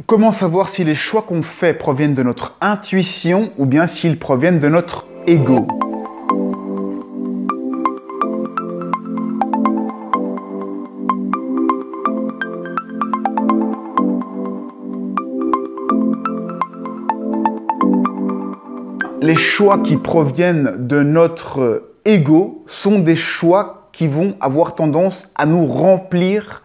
Comment savoir si les choix qu'on fait proviennent de notre intuition ou bien s'ils proviennent de notre ego? Les choix qui proviennent de notre ego sont des choix qui vont avoir tendance à nous remplir,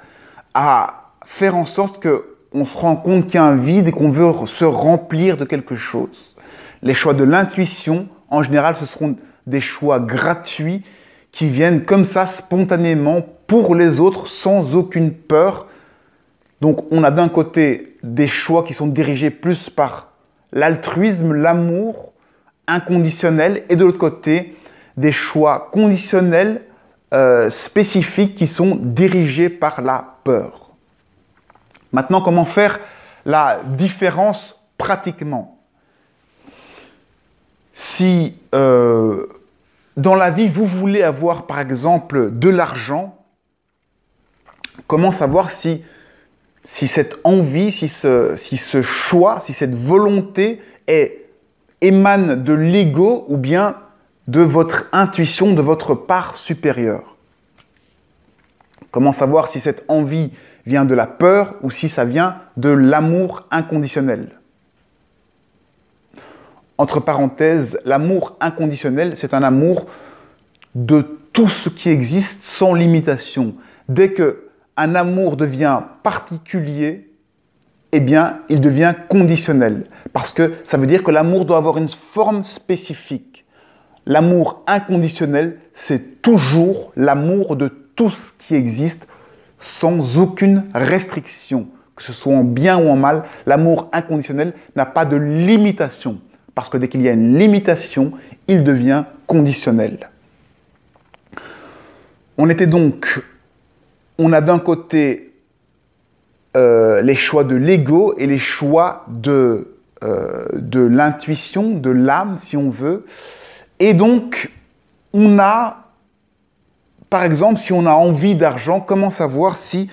à faire en sorte qu'on se rend compte qu'il y a un vide et qu'on veut se remplir de quelque chose. Les choix de l'intuition, en général, ce seront des choix gratuits qui viennent comme ça spontanément pour les autres sans aucune peur. Donc on a d'un côté des choix qui sont dirigés plus par l'altruisme, l'amour inconditionnel, et de l'autre côté des choix conditionnels spécifiques qui sont dirigés par la peur. Maintenant, comment faire la différence pratiquement? Si dans la vie, vous voulez avoir par exemple de l'argent, comment savoir si cette envie, si ce choix, si cette volonté émane de l'ego ou bien de votre intuition, de votre part supérieure? Comment savoir si cette envie vient de la peur ou si ça vient de l'amour inconditionnel? Entre parenthèses, l'amour inconditionnel, c'est un amour de tout ce qui existe sans limitation. Dès qu'un amour devient particulier, eh bien, il devient conditionnel. Parce que ça veut dire que l'amour doit avoir une forme spécifique. L'amour inconditionnel, c'est toujours l'amour de tout ce qui existe sans aucune restriction. Que ce soit en bien ou en mal, l'amour inconditionnel n'a pas de limitation. Parce que dès qu'il y a une limitation, il devient conditionnel. On a d'un côté les choix de l'ego et les choix de l'intuition, de l'âme, si on veut. Et donc, par exemple, si on a envie d'argent, comment savoir si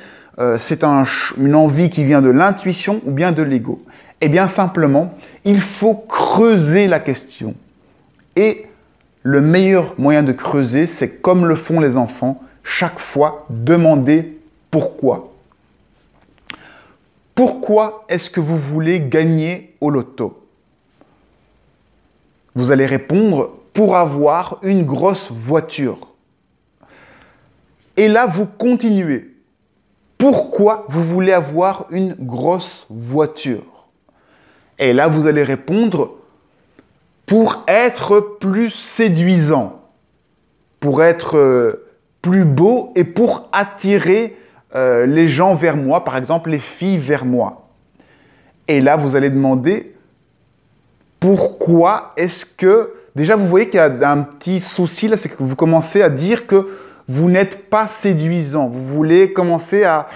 c'est une envie qui vient de l'intuition ou bien de l'ego? Eh bien, simplement, il faut creuser la question. Et le meilleur moyen de creuser, c'est comme le font les enfants, chaque fois demander pourquoi. Pourquoi est-ce que vous voulez gagner au loto? Vous allez répondre pour avoir une grosse voiture. Et là, vous continuez. Pourquoi vous voulez avoir une grosse voiture? Et là, vous allez répondre pour être plus séduisant, pour être plus beau et pour attirer les gens vers moi, par exemple les filles vers moi. Et là, vous allez demander pourquoi est-ce que... Déjà, vous voyez qu'il y a un petit souci là, c'est que vous commencez à dire que vous n'êtes pas séduisant. Vous voulez commencer à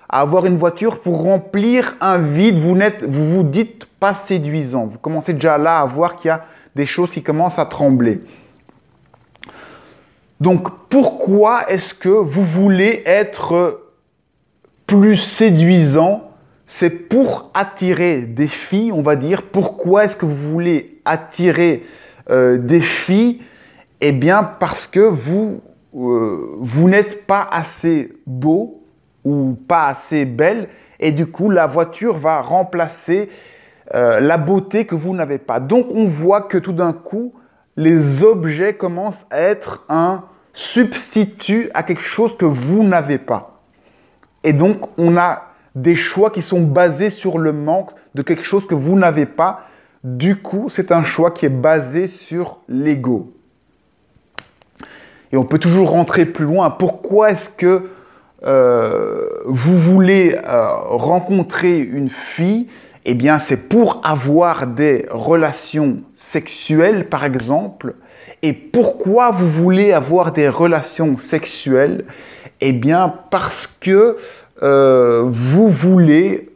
avoir une voiture pour remplir un vide. Vous vous dites pas séduisant. Vous commencez déjà là à voir qu'il y a des choses qui commencent à trembler. Donc, pourquoi est-ce que vous voulez être plus séduisant? C'est pour attirer des filles, on va dire. Pourquoi est-ce que vous voulez attirer des filles? Eh bien, parce que vous n'êtes pas assez beau ou pas assez belle et du coup, la voiture va remplacer la beauté que vous n'avez pas. Donc, on voit que tout d'un coup, les objets commencent à être un substitut à quelque chose que vous n'avez pas. Et donc, on a des choix qui sont basés sur le manque de quelque chose que vous n'avez pas. Du coup, c'est un choix qui est basé sur l'ego. Et on peut toujours rentrer plus loin. Pourquoi est-ce que vous voulez rencontrer une fille? Eh bien, c'est pour avoir des relations sexuelles, par exemple. Et pourquoi vous voulez avoir des relations sexuelles? Eh bien, parce que vous voulez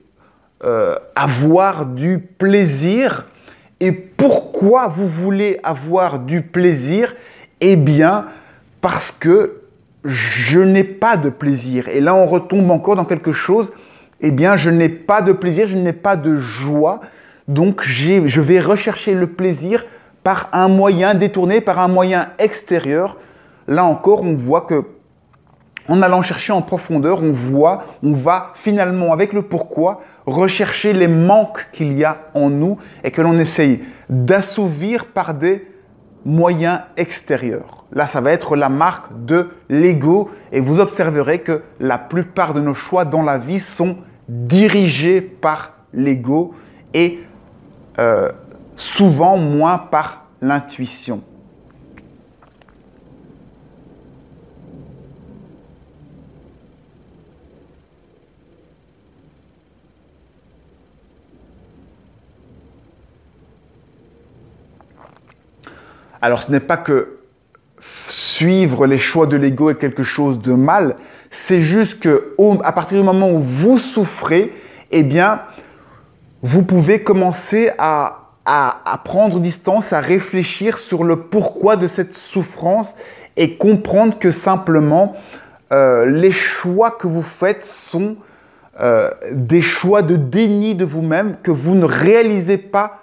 avoir du plaisir. Et pourquoi vous voulez avoir du plaisir? Eh bien, parce que je n'ai pas de plaisir. Et là, on retombe encore dans quelque chose eh bien, je n'ai pas de plaisir, je n'ai pas de joie. Donc, je vais rechercher le plaisir par un moyen détourné, par un moyen extérieur. Là encore, on voit que en allant chercher en profondeur, on va finalement, avec le pourquoi, rechercher les manques qu'il y a en nous et que l'on essaye d'assouvir par des moyens extérieurs. Là, ça va être la marque de l'ego et vous observerez que la plupart de nos choix dans la vie sont dirigés par l'ego et souvent moins par l'intuition. Alors, ce n'est pas que suivre les choix de l'ego est quelque chose de mal, c'est juste que à partir du moment où vous souffrez, eh bien, vous pouvez commencer à prendre distance, à réfléchir sur le pourquoi de cette souffrance et comprendre que simplement, les choix que vous faites sont des choix de déni de vous-même, que vous ne réalisez pas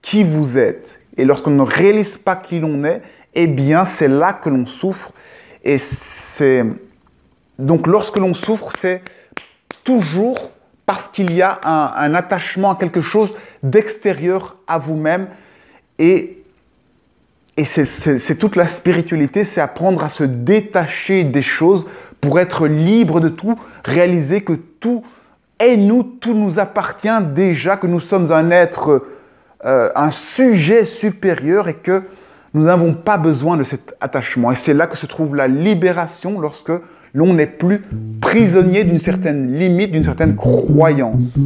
qui vous êtes. Et lorsqu'on ne réalise pas qui l'on est, eh bien, c'est là que l'on souffre. Et donc, lorsque l'on souffre, c'est toujours parce qu'il y a un attachement à quelque chose d'extérieur à vous-même. Et c'est toute la spiritualité, c'est apprendre à se détacher des choses pour être libre de tout, réaliser que tout est nous, tout nous appartient déjà, que nous sommes un être un sujet supérieur et que nous n'avons pas besoin de cet attachement. Et c'est là que se trouve la libération lorsque l'on n'est plus prisonnier d'une certaine limite, d'une certaine croyance.